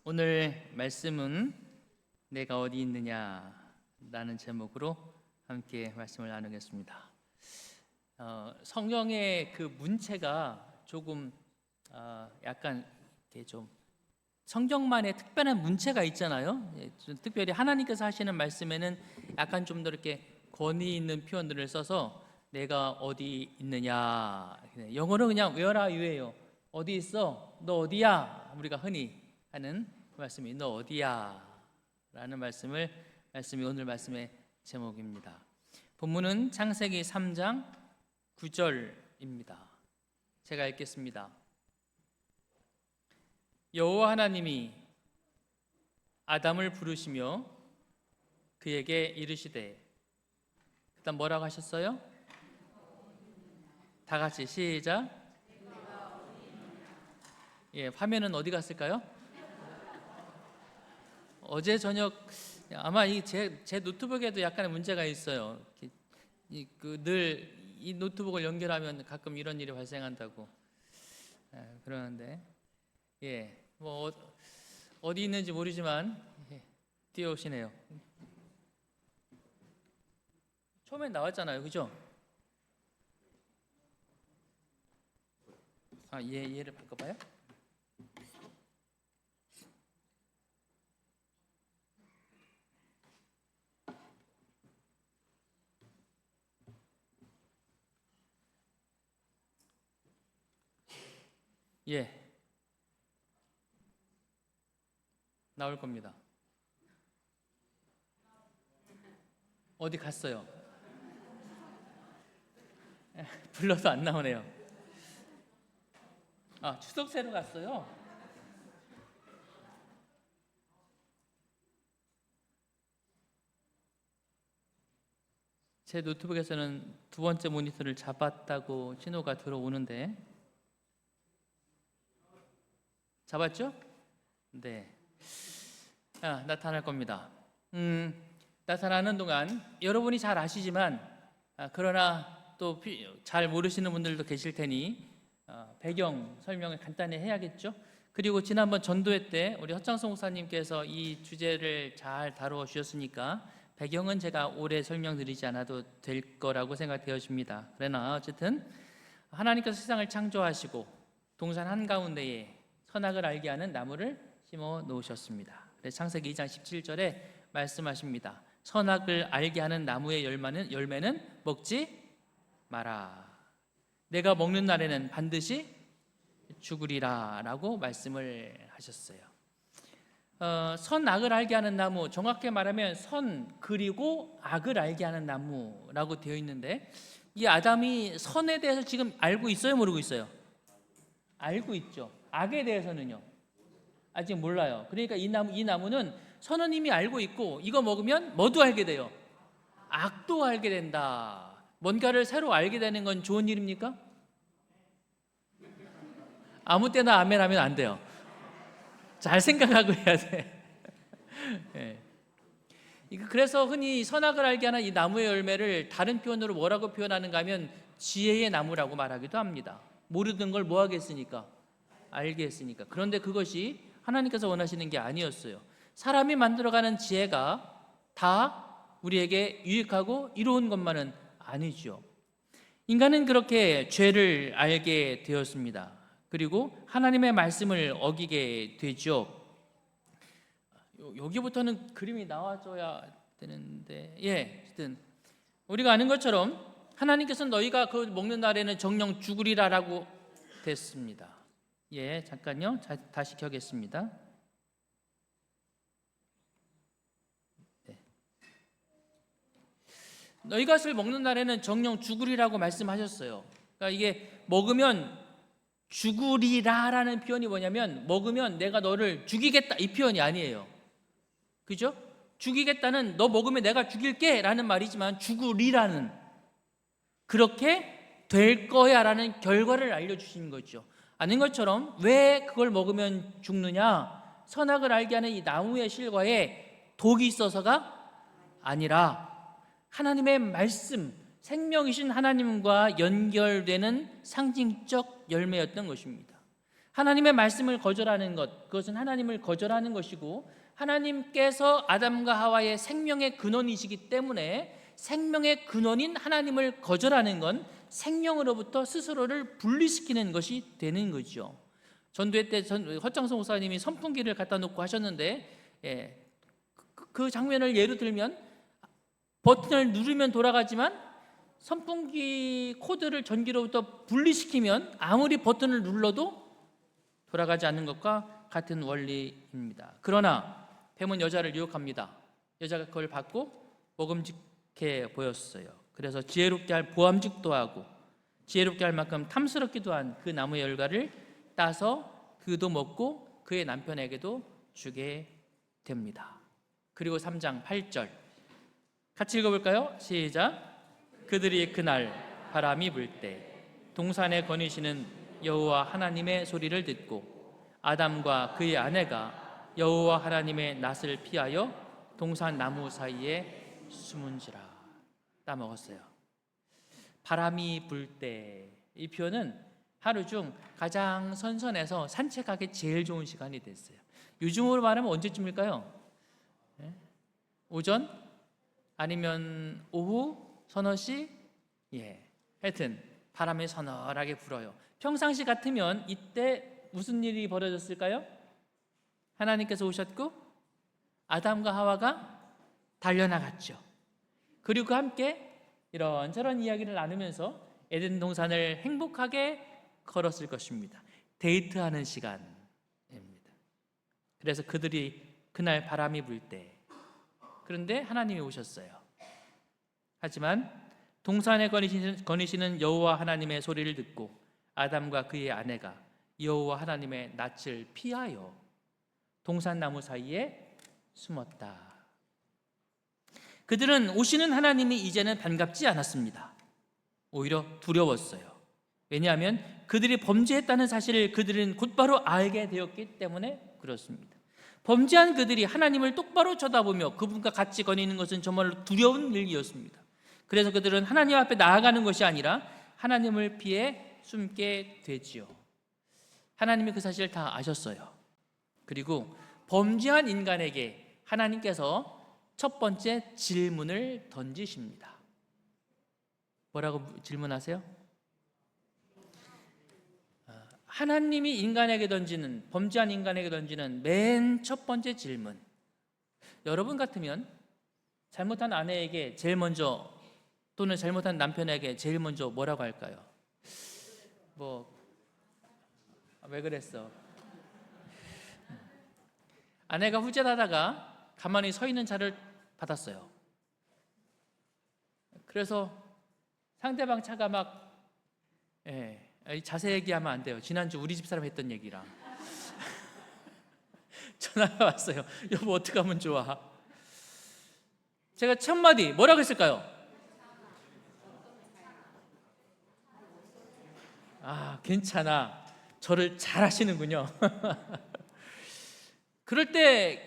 오늘 말씀은 내가 어디 있느냐라는 제목으로 함께 말씀을 나누겠습니다. 성경의 그 문체가 조금 약간 이렇게 좀 성경만의 특별한 문체가 있잖아요. 특별히 하나님께서 하시는 말씀에는 약간 좀 더 이렇게 권위 있는 표현들을 써서 내가 어디 있느냐, 영어로 그냥 Where are you예요. 어디 있어? 너 어디야? 우리가 흔히 하는 그 말씀이 너 어디야? 라는 말씀이 오늘 말씀의 제목입니다. 본문은 창세기 3장 9절입니다. 제가 읽겠습니다. 여호와 하나님이 아담을 부르시며 그에게 이르시되, 그다음 뭐라고 하셨어요? 다 같이 시작. 화면은 어디 갔을까요? 어제 저녁 아마 제 노트북에도 약간의 문제가 있어요. 늘 이 노트북을 연결하면 가끔 이런 일이 발생한다고 그러는데, 뭐 어디 있는지 모르지만 뛰어오시네요. 처음엔 나왔잖아요, 그죠? 얘를 바꿔봐요. 나올 겁니다. 어디 갔어요? 불러도 안 나오네요. 추석새로 갔어요. 제 노트북에서는 두 번째 모니터를 잡았다고 신호가 들어오는데, 잡았죠? 네. 나타날 겁니다. 나타나는 동안 여러분이 잘 아시지만 그러나 또 잘 모르시는 분들도 계실 테니 배경 설명을 간단히 해야겠죠. 그리고 지난번 전도회 때 우리 허창성 목사님께서 이 주제를 잘 다루어 주셨으니까 배경은 제가 오래 설명드리지 않아도 될 거라고 생각되어집니다. 그러나 어쨌든 하나님께서 세상을 창조하시고 동산 한가운데에 선악을 알게 하는 나무를 심어 놓으셨습니다. 그래서 창세기 2장 17절에 말씀하십니다. 선악을 알게 하는 나무의 열매는 먹지 마라. 내가 먹는 날에는 반드시 죽으리라 라고 말씀을 하셨어요. 선악을 알게 하는 나무, 정확히 말하면 선 그리고 악을 알게 하는 나무라고 되어 있는데, 이 아담이 선에 대해서 지금 알고 있어요, 모르고 있어요? 알고 있죠. 악에 대해서는요, 아직 몰라요. 그러니까 이 나무는 선은 이미 알고 있고, 이거 먹으면 뭐도 알게 돼요? 악도 알게 된다. 뭔가를 새로 알게 되는 건 좋은 일입니까? 아무 때나 아멘 하면 안 돼요. 잘 생각하고 해야 돼. 그래서 흔히 선악을 알게 하는 이 나무의 열매를 다른 표현으로 뭐라고 표현하는가 하면 지혜의 나무라고 말하기도 합니다. 모르는 걸 뭐 하겠습니까? 알게 했으니까. 그런데 그것이 하나님께서 원하시는 게 아니었어요. 사람이 만들어가는 지혜가 다 우리에게 유익하고 이로운 것만은 아니죠. 인간은 그렇게 죄를 알게 되었습니다. 그리고 하나님의 말씀을 어기게 되죠. 여기부터는 그림이 나와줘야 되는데, 어쨌든 우리가 아는 것처럼 하나님께서는 너희가 그 먹는 날에는 정령 죽으리라라고 됐습니다. 잠깐요. 다시 켜겠습니다. 너희가 그것을 먹는 날에는 정령 죽으리라고 말씀하셨어요. 그러니까 이게 먹으면 죽으리라라는 표현이 뭐냐면, 먹으면 내가 너를 죽이겠다 이 표현이 아니에요. 그죠? 죽이겠다는 너 먹으면 내가 죽일게 라는 말이지만, 죽으리라는 그렇게 될 거야 라는 결과를 알려주시는 거죠. 아는 것처럼 왜 그걸 먹으면 죽느냐? 선악을 알게 하는 이 나무의 실과에 독이 있어서가 아니라 하나님의 말씀, 생명이신 하나님과 연결되는 상징적 열매였던 것입니다. 하나님의 말씀을 거절하는 것, 그것은 하나님을 거절하는 것이고, 하나님께서 아담과 하와의 생명의 근원이시기 때문에 생명의 근원인 하나님을 거절하는 건 생명으로부터 스스로를 분리시키는 것이 되는 거죠. 전도회 때 허창성 목사님이 선풍기를 갖다 놓고 하셨는데, 그 장면을 예로 들면 버튼을 누르면 돌아가지만 선풍기 코드를 전기로부터 분리시키면 아무리 버튼을 눌러도 돌아가지 않는 것과 같은 원리입니다. 그러나 뱀은 여자를 유혹합니다. 여자가 그걸 받고 먹음직해 보였어요. 그래서 지혜롭게 할 보암직도 하고 지혜롭게 할 만큼 탐스럽기도 한 그 나무의 열과를 따서 그도 먹고 그의 남편에게도 주게 됩니다. 그리고 3장 8절 같이 읽어볼까요? 시작. 그들이 그날 바람이 불 때 동산에 거니시는 여호와 하나님의 소리를 듣고 아담과 그의 아내가 여호와 하나님의 낯을 피하여 동산 나무 사이에 숨은지라. 따먹었어요. 바람이 불 때, 이 표현은 하루 중 가장 선선해서 산책하기 제일 좋은 시간이 됐어요. 요즘으로 말하면 언제쯤일까요? 오전? 아니면 오후? 서너 시? 하여튼 바람이 서늘하게 불어요. 평상시 같으면 이때 무슨 일이 벌어졌을까요? 하나님께서 오셨고 아담과 하와가 달려나갔죠. 그리고 함께 이런저런 이야기를 나누면서 에덴 동산을 행복하게 걸었을 것입니다. 데이트하는 시간입니다. 그래서 그들이 그날 바람이 불 때, 그런데 하나님이 오셨어요. 하지만 동산에 거니시는 여호와 하나님의 소리를 듣고 아담과 그의 아내가 여호와 하나님의 낯을 피하여 동산나무 사이에 숨었다. 그들은 오시는 하나님이 이제는 반갑지 않았습니다. 오히려 두려웠어요. 왜냐하면 그들이 범죄했다는 사실을 그들은 곧바로 알게 되었기 때문에 그렇습니다. 범죄한 그들이 하나님을 똑바로 쳐다보며 그분과 같이 거니는 것은 정말로 두려운 일이었습니다. 그래서 그들은 하나님 앞에 나아가는 것이 아니라 하나님을 피해 숨게 되지요. 하나님이 그 사실을 다 아셨어요. 그리고 범죄한 인간에게 하나님께서 첫 번째 질문을 던지십니다. 뭐라고 질문하세요? 하나님이 인간에게 던지는, 범죄한 인간에게 던지는 맨 첫 번째 질문. 여러분 같으면 잘못한 아내에게 제일 먼저, 또는 잘못한 남편에게 제일 먼저 뭐라고 할까요? 왜 그랬어? 아내가 후진하다가 가만히 서 있는 차를 받았어요. 그래서 상대방 차가 자세히 얘기하면 안 돼요. 지난주 우리 집사람 했던 얘기랑 전화가 왔어요. 여보 어떻게 하면 좋아? 제가 첫 마디 뭐라고 했을까요? 괜찮아. 저를 잘 아시는군요. 그럴 때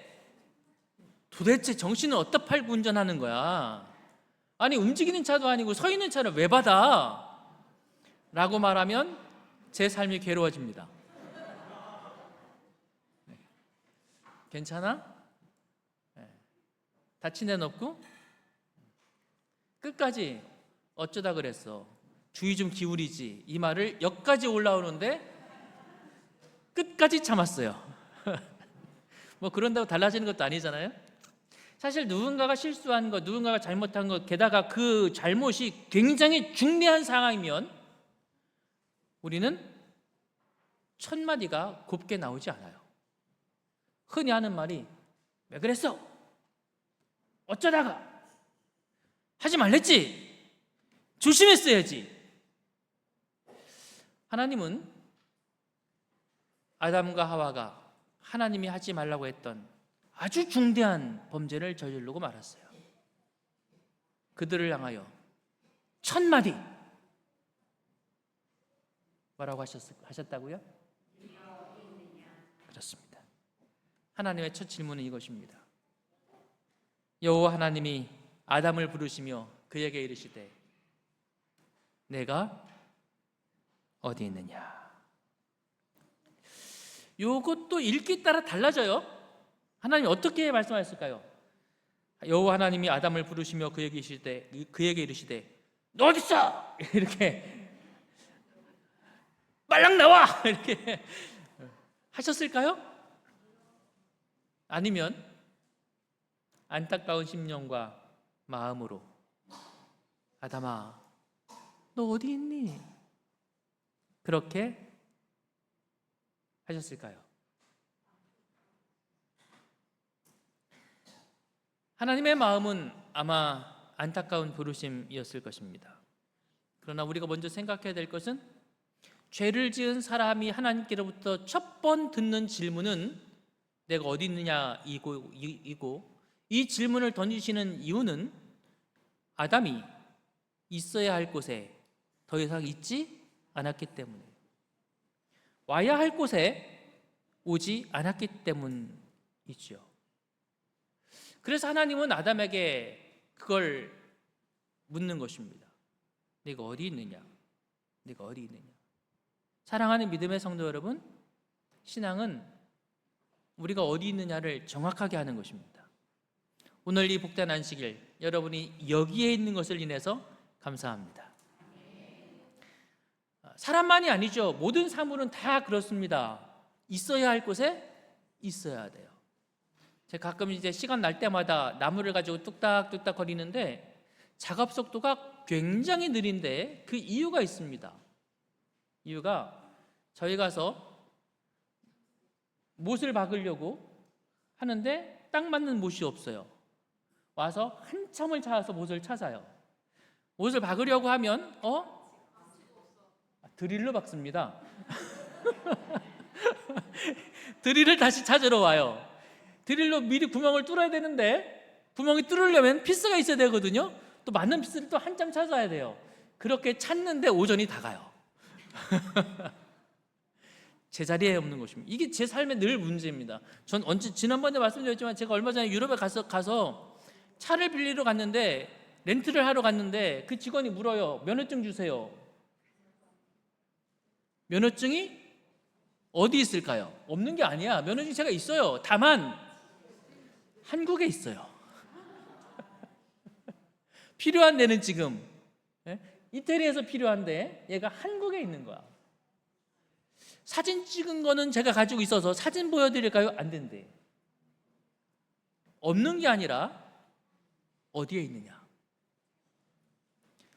도대체 정신을 어디다 팔고 운전하는 거야? 아니 움직이는 차도 아니고 서 있는 차를 왜 받아? 라고 말하면 제 삶이 괴로워집니다. 괜찮아? 다친 데는 없고? 끝까지 어쩌다 그랬어? 주의 좀 기울이지. 이 말을 역까지 올라오는데 끝까지 참았어요. 그런다고 달라지는 것도 아니잖아요. 사실 누군가가 실수한 것, 누군가가 잘못한 것, 게다가 그 잘못이 굉장히 중대한 상황이면 우리는 첫 마디가 곱게 나오지 않아요. 흔히 하는 말이 왜 그랬어? 어쩌다가? 하지 말랬지? 조심했어야지. 하나님은 아담과 하와가 하나님이 하지 말라고 했던 아주 중대한 범죄를 저지르고 말았어요. 그들을 향하여 첫 마디 뭐라고 하셨다고요? 그렇습니다. 하나님의 첫 질문은 이것입니다. 여호와 하나님이 아담을 부르시며 그에게 이르시되 내가 어디 있느냐? 요것도 읽기 따라 달라져요. 하나님이 어떻게 말씀하셨을까요? 여호와 하나님이 아담을 부르시며 그에게 이르시되 너 어디 있어? 이렇게 빨랑 나와! 이렇게 하셨을까요? 아니면 안타까운 심령과 마음으로 아담아 너 어디 있니? 그렇게 하셨을까요? 하나님의 마음은 아마 안타까운 부르심이었을 것입니다. 그러나 우리가 먼저 생각해야 될 것은 죄를 지은 사람이 하나님께로부터 첫 번 듣는 질문은 내가 어디 있느냐 이고 이 질문을 던지시는 이유는 아담이 있어야 할 곳에 더 이상 있지 않았기 때문에, 와야 할 곳에 오지 않았기 때문이죠. 그래서 하나님은 아담에게 그걸 묻는 것입니다. 네가 어디 있느냐? 네가 어디 있느냐? 사랑하는 믿음의 성도 여러분, 신앙은 우리가 어디 있느냐를 정확하게 하는 것입니다. 오늘 이 복된 안식일 여러분이 여기에 있는 것을 인해서 감사합니다. 사람만이 아니죠. 모든 사물은 다 그렇습니다. 있어야 할 곳에 있어야 돼요. 제가 가끔 이제 시간 날 때마다 나무를 가지고 뚝딱뚝딱 거리는데 작업 속도가 굉장히 느린데 그 이유가 있습니다. 이유가 저희 가서 못을 박으려고 하는데 딱 맞는 못이 없어요. 와서 한참을 찾아서 못을 찾아요. 못을 박으려고 하면 드릴로 박습니다. 드릴을 다시 찾으러 와요. 드릴로 미리 구멍을 뚫어야 되는데 구멍이 뚫으려면 피스가 있어야 되거든요. 또 맞는 피스를 또 한참 찾아야 돼요. 그렇게 찾는데 오전이 다 가요. 제자리에 없는 것입니다. 이게 제 삶의 늘 문제입니다. 전 지난번에 말씀드렸지만 제가 얼마 전에 유럽에 가서 차를 빌리러 갔는데, 렌트를 하러 갔는데 그 직원이 물어요. 면허증 주세요. 면허증이 어디 있을까요? 없는 게 아니야. 면허증이 제가 있어요. 다만 한국에 있어요. 필요한 데는 지금 이태리에서 필요한데 얘가 한국에 있는 거야. 사진 찍은 거는 제가 가지고 있어서 사진 보여드릴까요? 안 된대. 없는 게 아니라 어디에 있느냐.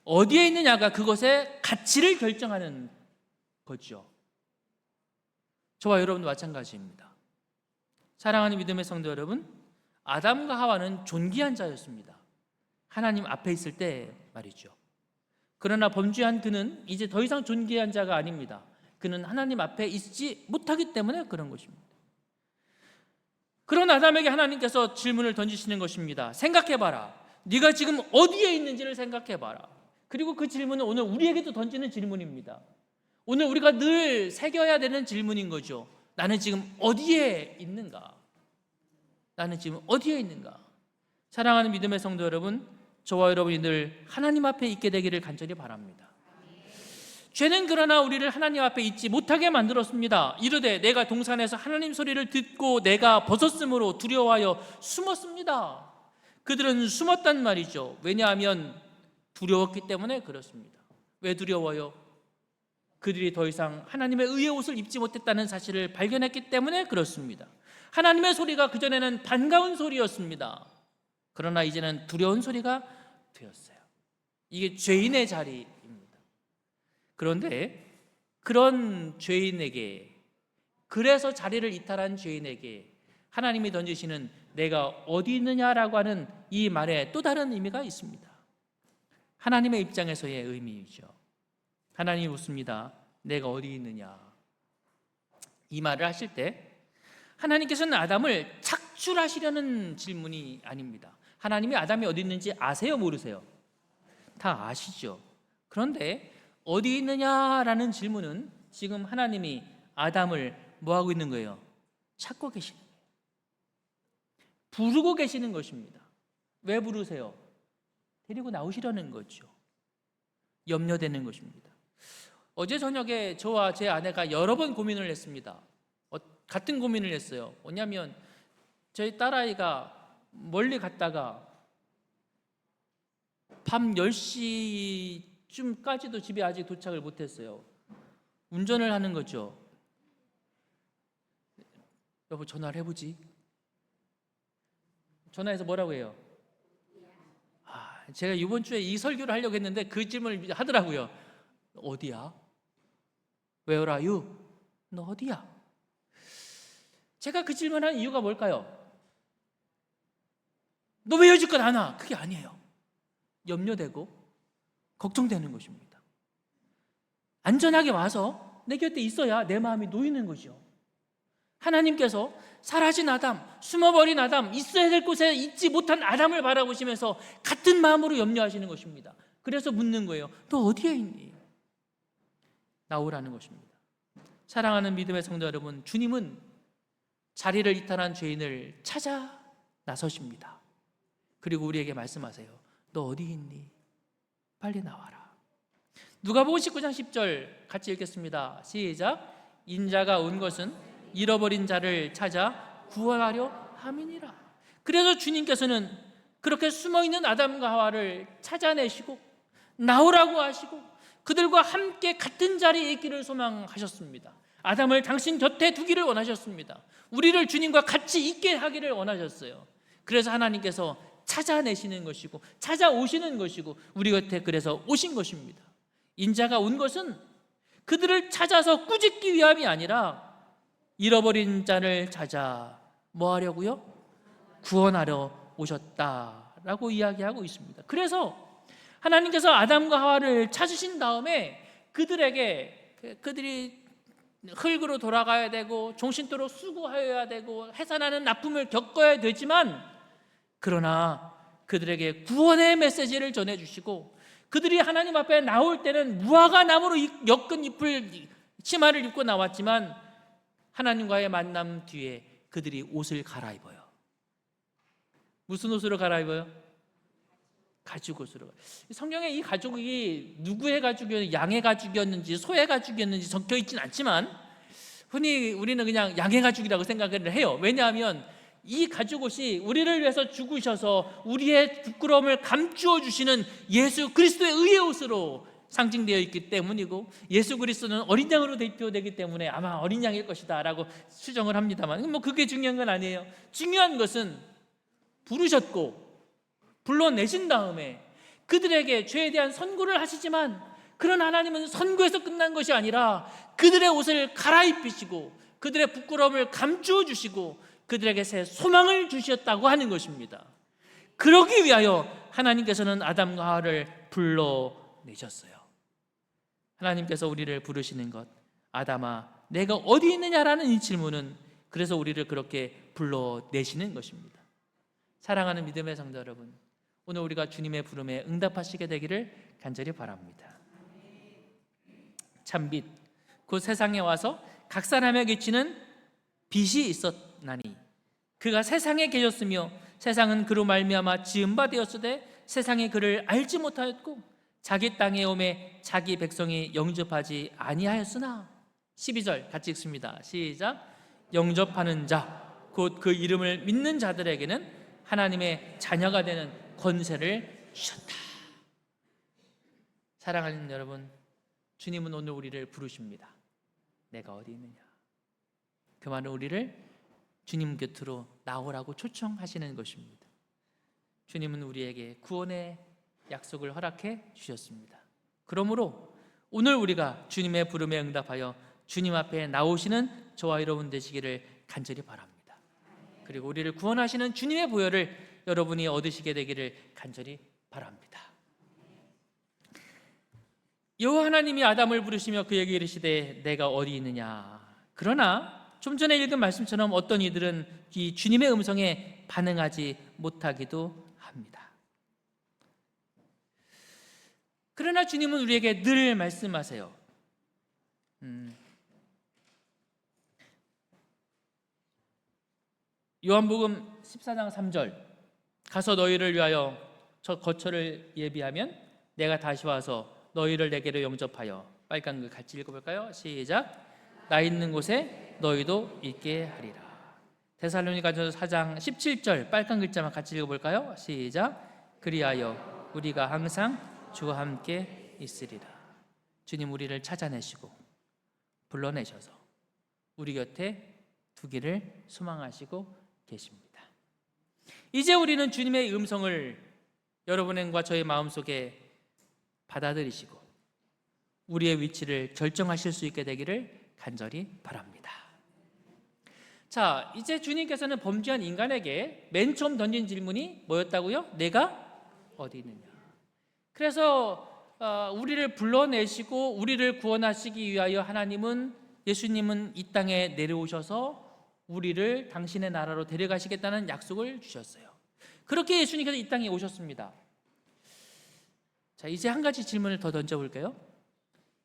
어디에 있느냐가 그것의 가치를 결정하는 거죠. 저와 여러분도 마찬가지입니다. 사랑하는 믿음의 성도 여러분, 아담과 하와는 존귀한 자였습니다. 하나님 앞에 있을 때 말이죠. 그러나 범죄한 그는 이제 더 이상 존귀한 자가 아닙니다. 그는 하나님 앞에 있지 못하기 때문에 그런 것입니다. 그런 아담에게 하나님께서 질문을 던지시는 것입니다. 생각해봐라. 네가 지금 어디에 있는지를 생각해봐라. 그리고 그 질문은 오늘 우리에게도 던지는 질문입니다. 오늘 우리가 늘 새겨야 되는 질문인 거죠. 나는 지금 어디에 있는가? 나는 지금 어디에 있는가? 사랑하는 믿음의 성도 여러분, 저와 여러분이 늘 하나님 앞에 있게 되기를 간절히 바랍니다. 죄는 그러나 우리를 하나님 앞에 있지 못하게 만들었습니다. 이르되 내가 동산에서 하나님 소리를 듣고 내가 벗었으므로 두려워하여 숨었습니다. 그들은 숨었단 말이죠. 왜냐하면 두려웠기 때문에 그렇습니다. 왜 두려워요? 그들이 더 이상 하나님의 의의 옷을 입지 못했다는 사실을 발견했기 때문에 그렇습니다. 하나님의 소리가 그전에는 반가운 소리였습니다. 그러나 이제는 두려운 소리가 되었어요. 이게 죄인의 자리입니다. 그런데 그런 죄인에게, 그래서 자리를 이탈한 죄인에게 하나님이 던지시는 내가 어디 있느냐라고 하는 이 말에 또 다른 의미가 있습니다. 하나님의 입장에서의 의미이죠. 하나님이 묻습니다. 내가 어디 있느냐? 이 말을 하실 때 하나님께서는 아담을 착출하시려는 질문이 아닙니다. 하나님이 아담이 어디 있는지 아세요? 모르세요? 다 아시죠? 그런데 어디 있느냐라는 질문은 지금 하나님이 아담을 뭐하고 있는 거예요? 찾고 계시는 거예요. 부르고 계시는 것입니다. 왜 부르세요? 데리고 나오시려는 거죠. 염려되는 것입니다. 어제 저녁에 저와 제 아내가 여러 번 고민을 했습니다. 같은 고민을 했어요. 뭐냐면 저희 딸아이가 멀리 갔다가 밤 10시쯤까지도 집에 아직 도착을 못했어요. 운전을 하는 거죠. 여보, 전화를 해보지. 전화해서 뭐라고 해요? 제가 이번 주에 이 설교를 하려고 했는데 그 질문을 하더라고요. 어디야? Where are you? 너 어디야? 제가 그 질문한 이유가 뭘까요? 너 왜 여지껏 안 와? 그게 아니에요. 염려되고 걱정되는 것입니다. 안전하게 와서 내 곁에 있어야 내 마음이 놓이는 거죠. 하나님께서 사라진 아담, 숨어버린 아담, 있어야 될 곳에 있지 못한 아담을 바라보시면서 같은 마음으로 염려하시는 것입니다. 그래서 묻는 거예요. 너 어디에 있니? 나오라는 것입니다. 사랑하는 믿음의 성도 여러분, 주님은 자리를 이탈한 죄인을 찾아 나서십니다. 그리고 우리에게 말씀하세요. 너 어디 있니? 빨리 나와라. 누가복음 19장 10절 같이 읽겠습니다. 시작. 인자가 온 것은 잃어버린 자를 찾아 구원하려 함이니라. 그래서 주님께서는 그렇게 숨어있는 아담과 하와를 찾아내시고 나오라고 하시고 그들과 함께 같은 자리에 있기를 소망하셨습니다. 아담을 당신 곁에 두기를 원하셨습니다. 우리를 주님과 같이 있게 하기를 원하셨어요. 그래서 하나님께서 찾아내시는 것이고 찾아오시는 것이고 우리 곁에 그래서 오신 것입니다. 인자가 온 것은 그들을 찾아서 꾸짖기 위함이 아니라 잃어버린 자를 찾아 뭐 하려고요? 구원하려 오셨다라고 이야기하고 있습니다. 그래서 하나님께서 아담과 하와를 찾으신 다음에 그들이 흙으로 돌아가야 되고 종신토록 수고하여야 되고 해산하는 나쁨을 겪어야 되지만 그러나 그들에게 구원의 메시지를 전해주시고 그들이 하나님 앞에 나올 때는 무화과 나무로 엮은 치마를 입고 나왔지만 하나님과의 만남 뒤에 그들이 옷을 갈아입어요. 무슨 옷으로 갈아입어요? 가죽 옷으로. 성경에 이 가죽이 누구의 가죽이었는지, 양의 가죽이었는지 소의 가죽이었는지 적혀 있진 않지만 흔히 우리는 그냥 양의 가죽이라고 생각을 해요. 왜냐하면 이 가죽 옷이 우리를 위해서 죽으셔서 우리의 부끄러움을 감추어 주시는 예수 그리스도의 의의 옷으로 상징되어 있기 때문이고 예수 그리스도는 어린 양으로 대표되기 때문에 아마 어린 양일 것이다 라고 추정을 합니다만 뭐 그게 중요한 건 아니에요. 중요한 것은 부르셨고 불러내신 다음에 그들에게 죄에 대한 선고를 하시지만 그런 하나님은 선고에서 끝난 것이 아니라 그들의 옷을 갈아입히시고 그들의 부끄러움을 감추어 주시고 그들에게 새 소망을 주셨다고 하는 것입니다. 그러기 위하여 하나님께서는 아담과 하와를 불러내셨어요. 하나님께서 우리를 부르시는 것, 아담아 내가 어디 있느냐라는 이 질문은 그래서 우리를 그렇게 불러내시는 것입니다. 사랑하는 믿음의 성도 여러분, 오늘 우리가 주님의 부름에 응답하시게 되기를 간절히 바랍니다. 참빛, 곧 세상에 와서 각 사람에게 비치는 빛이 있었나니 그가 세상에 계셨으며 세상은 그로 말미암아 지은 바 되었으되 세상이 그를 알지 못하였고 자기 땅에 오매 자기 백성이 영접하지 아니하였으나 12절 같이 읽습니다. 시작. 영접하는 자, 곧 그 이름을 믿는 자들에게는 하나님의 자녀가 되는 권세를 주셨다. 사랑하는 여러분, 주님은 오늘 우리를 부르십니다. 내가 어디 있느냐? 그 말은 우리를 주님 곁으로 나오라고 초청하시는 것입니다. 주님은 우리에게 구원의 약속을 허락해 주셨습니다. 그러므로 오늘 우리가 주님의 부름에 응답하여 주님 앞에 나오시는 저와 여러분 되시기를 간절히 바랍니다. 그리고 우리를 구원하시는 주님의 보혈을 여러분이 얻으시게 되기를 간절히 바랍니다. 여호와 하나님이 아담을 부르시며 그에게 이르시되 내가 어디 있느냐. 그러나 좀 전에 읽은 말씀처럼 어떤 이들은 이 주님의 음성에 반응하지 못하기도 합니다. 그러나 주님은 우리에게 늘 말씀하세요. 요한복음 14장 3절 가서 너희를 위하여 저 거처를 예비하면 내가 다시 와서 너희를 내게로 영접하여 빨간 글 같이 읽어볼까요? 시작. 나 있는 곳에 너희도 있게 하리라. 데살로니가전서 4장 17절 빨간 글자만 같이 읽어볼까요? 시작. 그리하여 우리가 항상 주와 함께 있으리라. 주님 우리를 찾아내시고 불러내셔서 우리 곁에 두기를 소망하시고 계십니다. 이제 우리는 주님의 음성을 여러분과 저의 마음속에 받아들이시고 우리의 위치를 결정하실 수 있게 되기를 간절히 바랍니다. 자, 이제 주님께서는 범죄한 인간에게 맨 처음 던진 질문이 뭐였다고요? 내가 어디 있느냐. 그래서 우리를 불러내시고 우리를 구원하시기 위하여 예수님은 이 땅에 내려오셔서 우리를 당신의 나라로 데려가시겠다는 약속을 주셨어요. 그렇게 예수님께서 이 땅에 오셨습니다. 자, 이제 한 가지 질문을 더 던져볼게요.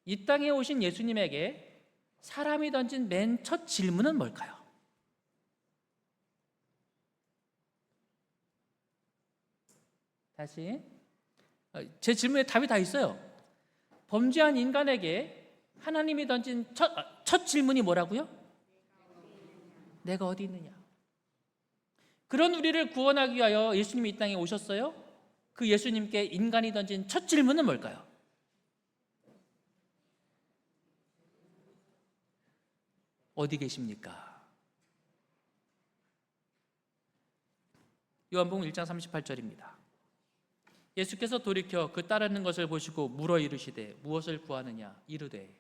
이 땅에 오신 예수님에게 사람이 던진 맨 첫 질문은 뭘까요? 다시 제 질문에 답이 다 있어요. 범죄한 인간에게 하나님이 던진 첫 질문이 뭐라고요? 내가 어디 있느냐. 그런 우리를 구원하기 위하여 예수님이 이 땅에 오셨어요. 그 예수님께 인간이 던진 첫 질문은 뭘까요? 어디 계십니까? 요한복음 1장 38절입니다. 예수께서 돌이켜 그 따르는 것을 보시고 물어 이르시되 무엇을 구하느냐. 이르되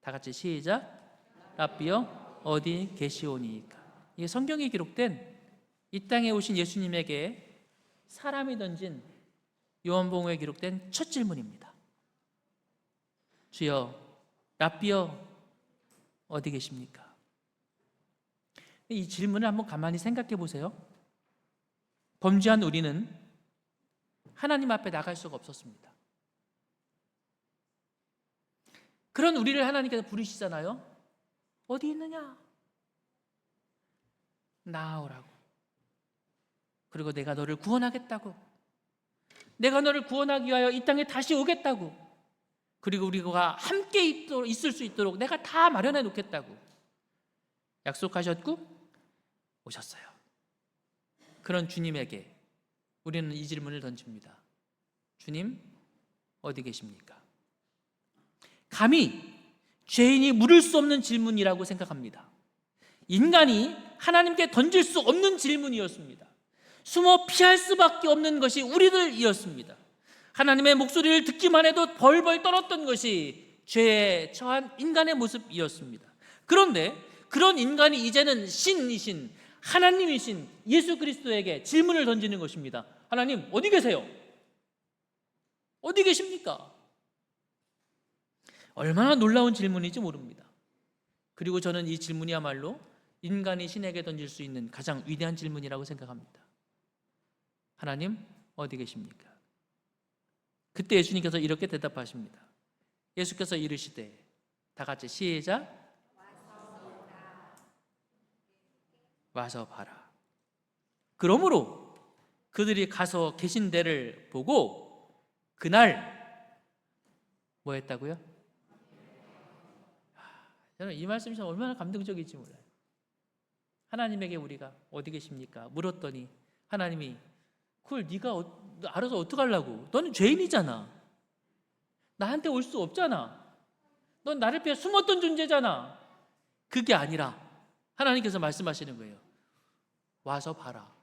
다 같이 시작. 랍비여 어디 계시오니이까. 이게 성경에 기록된 이 땅에 오신 예수님에게 사람이 던진 요한복음에 기록된 첫 질문입니다. 주여 랍비여 어디 계십니까? 이 질문을 한번 가만히 생각해 보세요. 범죄한 우리는 하나님 앞에 나갈 수가 없었습니다. 그런 우리를 하나님께서 부르시잖아요. 어디 있느냐? 나오라고. 그리고 내가 너를 구원하겠다고. 내가 너를 구원하기 위하여 이 땅에 다시 오겠다고. 그리고 우리가 함께 있을 수 있도록 내가 다 마련해 놓겠다고 약속하셨고 오셨어요. 그런 주님에게 우리는 이 질문을 던집니다. 주님 어디 계십니까? 감히 죄인이 물을 수 없는 질문이라고 생각합니다. 인간이 하나님께 던질 수 없는 질문이었습니다. 숨어 피할 수밖에 없는 것이 우리들이었습니다. 하나님의 목소리를 듣기만 해도 벌벌 떨었던 것이 죄에 처한 인간의 모습이었습니다. 그런데 그런 인간이 이제는 신이신 하나님이신 예수 그리스도에게 질문을 던지는 것입니다. 하나님 어디 계세요? 어디 계십니까? 얼마나 놀라운 질문인지 모릅니다. 그리고 저는 이 질문이야말로 인간이 신에게 던질 수 있는 가장 위대한 질문이라고 생각합니다. 하나님 어디 계십니까? 그때 예수님께서 이렇게 대답하십니다. 예수께서 이르시되 다 같이 시작. 와서 봐라. 그러므로 그들이 가서 계신 데를 보고 그날 뭐 했다고요? 저는 이 말씀이 얼마나 감동적일지 몰라요. 하나님에게 우리가 어디 계십니까? 물었더니 하나님이 그걸 네가 알아서 어떡하려고? 너는 죄인이잖아. 나한테 올 수 없잖아. 넌 나를 피해 숨었던 존재잖아. 그게 아니라 하나님께서 말씀하시는 거예요. 와서 봐라.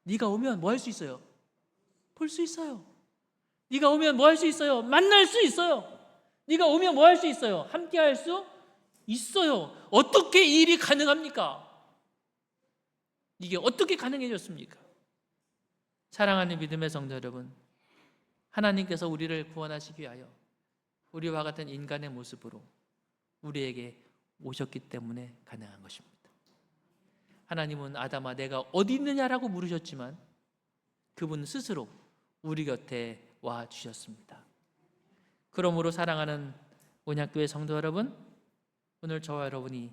네가 오면 뭐 할 수 있어요? 볼 수 있어요. 네가 오면 뭐 할 수 있어요? 만날 수 있어요. 네가 오면 뭐 할 수 있어요? 함께 할 수 있어요. 어떻게 이 일이 가능합니까? 이게 어떻게 가능해졌습니까? 사랑하는 믿음의 성도 여러분, 하나님께서 우리를 구원하시기 위하여 우리와 같은 인간의 모습으로 우리에게 오셨기 때문에 가능한 것입니다. 하나님은 아담아 내가 어디 있느냐라고 물으셨지만 그분 스스로 우리 곁에 와 주셨습니다. 그러므로 사랑하는 온약교회 성도 여러분, 오늘 저와 여러분이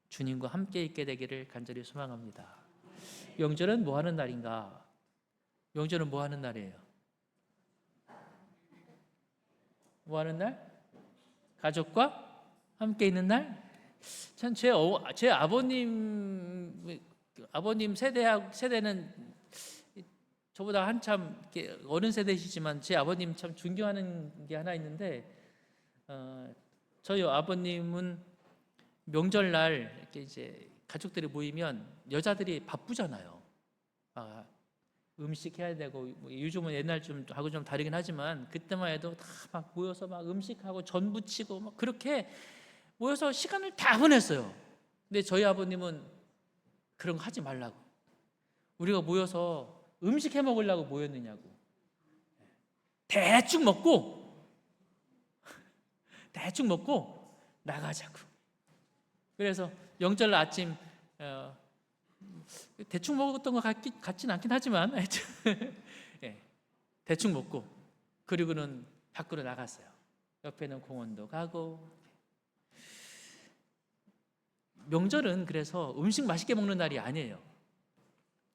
주님과 함께 있게 되기를 간절히 소망합니다. 명절은 뭐 하는 날인가? 명절은 뭐 하는 날이에요? 뭐 하는 날? 가족과 함께 있는 날? 참 제 아버님 세대는 저보다 한참 이렇게 어른 세대시지만 제 아버님 참 존경하는 게 하나 있는데, 저희 아버님은 명절날 이렇게 이제 가족들이 모이면 여자들이 바쁘잖아요. 음식 해야 되고, 뭐 요즘은 옛날 좀 하고 좀 다르긴 하지만 그때만 해도 다 막 모여서 막 음식하고 전 부치고 막 그렇게 모여서 시간을 다 보냈어요. 근데 저희 아버님은 그런 거 하지 말라고. 우리가 모여서 음식 해 먹으려고 모였느냐고. 대충 먹고 나가자고. 그래서 명절 아침 대충 먹었던 것 같진 않긴 하지만 예, 대충 먹고 그리고는 밖으로 나갔어요. 옆에는 공원도 가고. 명절은 그래서 음식 맛있게 먹는 날이 아니에요.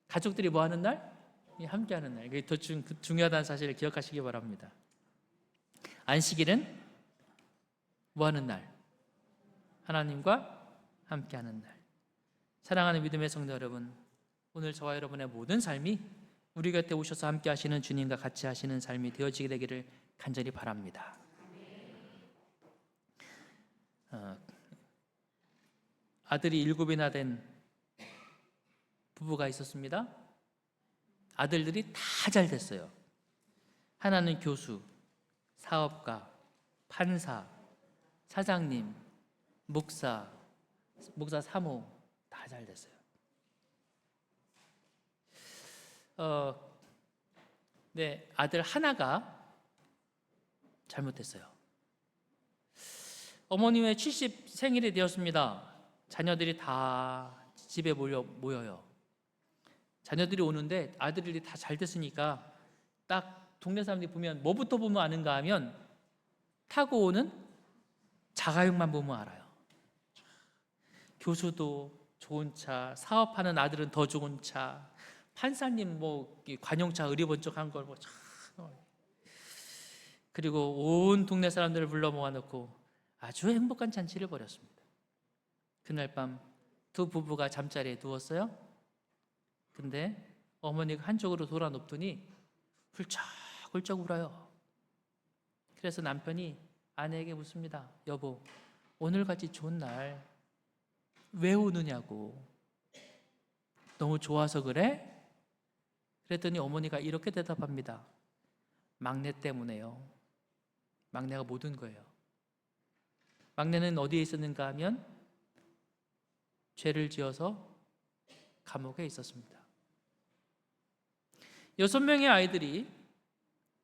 가족들이 뭐 하는 날? 함께 하는 날. 이게 더 중요하다는 사실을 기억하시기 바랍니다. 안식일은 뭐 하는 날? 하나님과 함께 하는 날. 사랑하는 믿음의 성도 여러분, 오늘 저와 여러분의 모든 삶이 우리 곁에 오셔서 함께 하시는 주님과 같이 하시는 삶이 되어지게 되기를 간절히 바랍니다. 아들이 7이나 된 부부가 있었습니다. 아들들이 다 잘 됐어요. 하나는 교수, 사업가, 판사, 사장님, 목사 사모 다 잘 됐어요. 네, 아들 하나가 잘못됐어요. 어머님의 70 생일이 되었습니다. 자녀들이 다 집에 모여요. 자녀들이 오는데 아들들이 다 잘 됐으니까 딱 동네 사람들이 보면 뭐부터 보면 아는가 하면 타고 오는 자가용만 보면 알아요. 교수도 좋은 차, 사업하는 아들은 더 좋은 차, 판사님 뭐 관용차 의리번쩍한 걸 뭐 참. 그리고 온 동네 사람들을 불러 모아놓고 아주 행복한 잔치를 벌였습니다. 그날 밤 두 부부가 잠자리에 누웠어요. 근데 어머니가 한쪽으로 돌아 눕더니 훌쩍훌쩍 울어요. 그래서 남편이 아내에게 묻습니다. 여보, 오늘같이 좋은 날 왜 우느냐고. 너무 좋아서 그래? 그랬더니 어머니가 이렇게 대답합니다. 막내 때문에요. 막내가 모든 거예요. 막내는 어디에 있었는가 하면 죄를 지어서 감옥에 있었습니다. 6명의 아이들이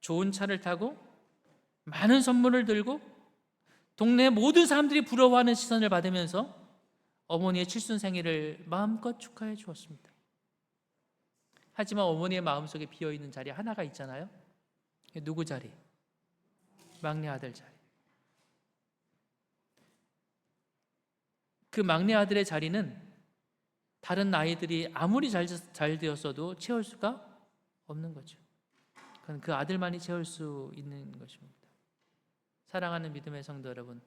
좋은 차를 타고 많은 선물을 들고 동네 모든 사람들이 부러워하는 시선을 받으면서 어머니의 칠순 생일을 마음껏 축하해 주었습니다. 하지만 어머니의 마음속에 비어있는 자리 하나가 있잖아요. 누구 자리? 막내 아들 자리. 그 막내 아들의 자리는 다른 아이들이 아무리 잘 되었어도 채울 수가 없는 거죠. 그건 그 아들만이 채울 수 있는 것입니다. 사랑하는 믿음의 성도 여러분,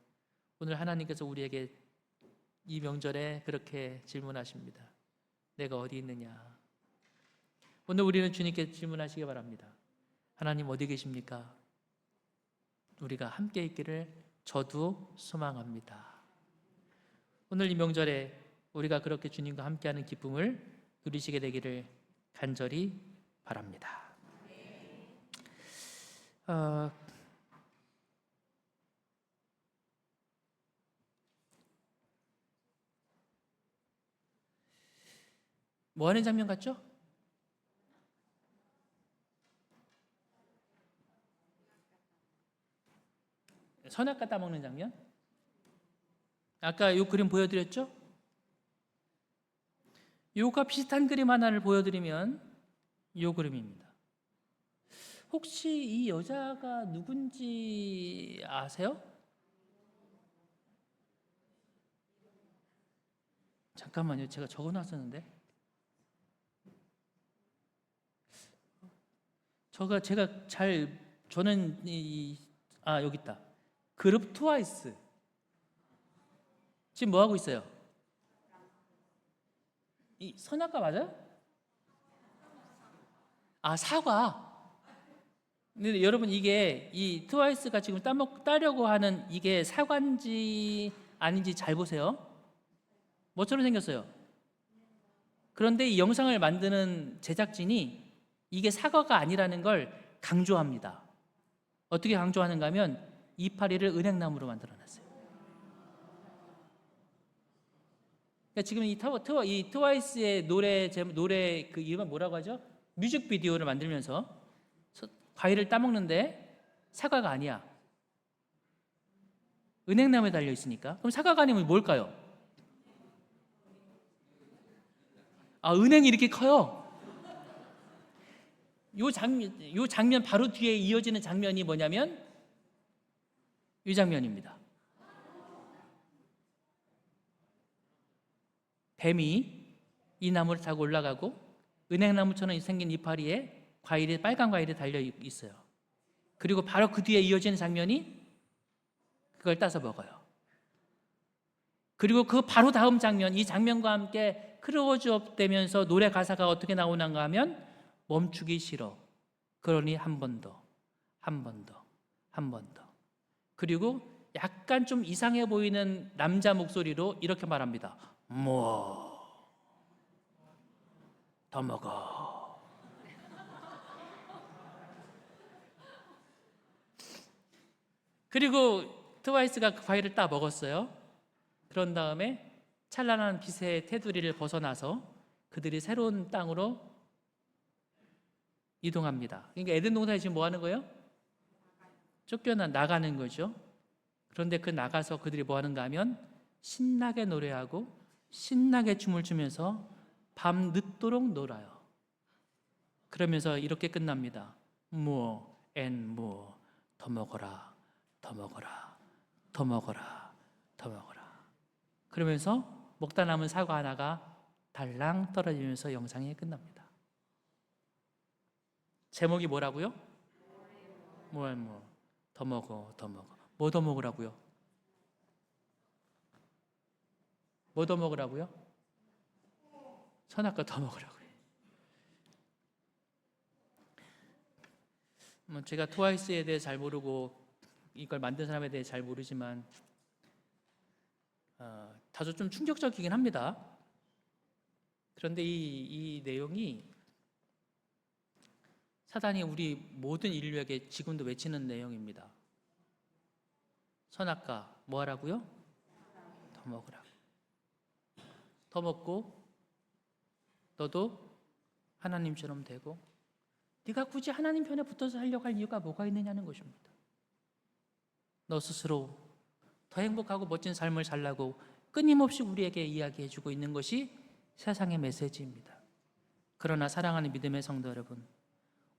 오늘 하나님께서 우리에게 이 명절에 그렇게 질문하십니다. 내가 어디 있느냐? 오늘 우리는 주님께 질문하시기 바랍니다. 하나님 어디 계십니까? 우리가 함께 있기를 저도 소망합니다. 오늘 이 명절에 우리가 그렇게 주님과 함께하는 기쁨을 누리시게 되기를 간절히 바랍니다. 뭐 하는 장면 같죠? 선악 갖다 먹는 장면? 아까 이 그림 보여드렸죠? 이거와 비슷한 그림 하나를 보여드리면 이 그림입니다. 혹시 이 여자가 누군지 아세요? 잠깐만요, 제가 적어놨었는데. 저는 여기 있다. 그룹 트와이스. 지금 뭐 하고 있어요? 이 선악과 맞아요? 아, 사과. 근데 여러분, 이게 이 트와이스가 지금 따려고 하는 이게 사과인지 아닌지 잘 보세요. 뭐처럼 생겼어요? 그런데 이 영상을 만드는 제작진이 이게 사과가 아니라는 걸 강조합니다. 어떻게 강조하는가 하면 이파리를 은행나무로 만들어놨어요. 그러니까 지금 이 트와이스의 노래 그 이름은 뭐라고 하죠? 뮤직비디오를 만들면서 과일을 따먹는데 사과가 아니야. 은행나무에 달려 있으니까. 그럼 사과가 아니면 뭘까요? 아, 은행이 이렇게 커요. 요 장면 바로 뒤에 이어지는 장면이 뭐냐면 이 장면입니다. 뱀이 이 나무를 타고 올라가고 은행나무처럼 생긴 이파리에 빨간 과일이 달려 있어요. 그리고 바로 그 뒤에 이어지는 장면이 그걸 따서 먹어요. 그리고 그 바로 다음 장면, 이 장면과 함께 크로즈업 되면서 노래 가사가 어떻게 나오는가 하면 멈추기 싫어. 그러니 한 번 더, 한 번 더, 한 번 더. 그리고 약간 좀 이상해 보이는 남자 목소리로 이렇게 말합니다. 뭐, 더 먹어. 그리고 트와이스가 그 과일을 따 먹었어요. 그런 다음에 찬란한 빛의 테두리를 벗어나서 그들이 새로운 땅으로 이동합니다. 그러니까 에덴 동산에 지금 뭐 하는 거예요? 나가는 거죠. 그런데 그 나가서 그들이 뭐 하는가 하면 신나게 노래하고 신나게 춤을 추면서 밤 늦도록 놀아요. 그러면서 이렇게 끝납니다. 더 먹어라, 더 먹어라, 더 먹어라, 더 먹어라. 그러면서 먹다 남은 사과 하나가 달랑 떨어지면서 영상이 끝납니다. 제목이 뭐라고요? 더 먹어, 더 먹어. 뭐 더 먹으라고요? 뭐 더 먹으라고요? 선악과 더 먹으라고요. 제가 트와이스에 대해 잘 모르고 이걸 만든 사람에 대해 잘 모르지만 다소 좀 충격적이긴 합니다. 그런데 이 내용이 사단이 우리 모든 인류에게 지금도 외치는 내용입니다. 선악과 뭐 하라고요? 더 먹으라. 더 먹고 너도 하나님처럼 되고 네가 굳이 하나님 편에 붙어서 하려고 할 이유가 뭐가 있느냐는 것입니다. 너 스스로 더 행복하고 멋진 삶을 살라고 끊임없이 우리에게 이야기해주고 있는 것이 세상의 메시지입니다. 그러나 사랑하는 믿음의 성도 여러분,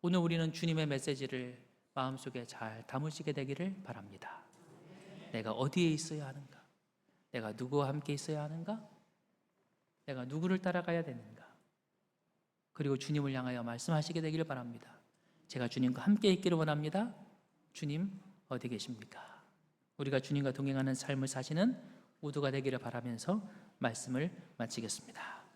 오늘 우리는 주님의 메시지를 마음속에 잘 담으시게 되기를 바랍니다. 내가 어디에 있어야 하는가? 내가 누구와 함께 있어야 하는가? 내가 누구를 따라가야 되는가? 그리고 주님을 향하여 말씀하시게 되기를 바랍니다. 제가 주님과 함께 있기를 원합니다. 주님 어디 계십니까? 우리가 주님과 동행하는 삶을 사시는 모두가 되기를 바라면서 말씀을 마치겠습니다.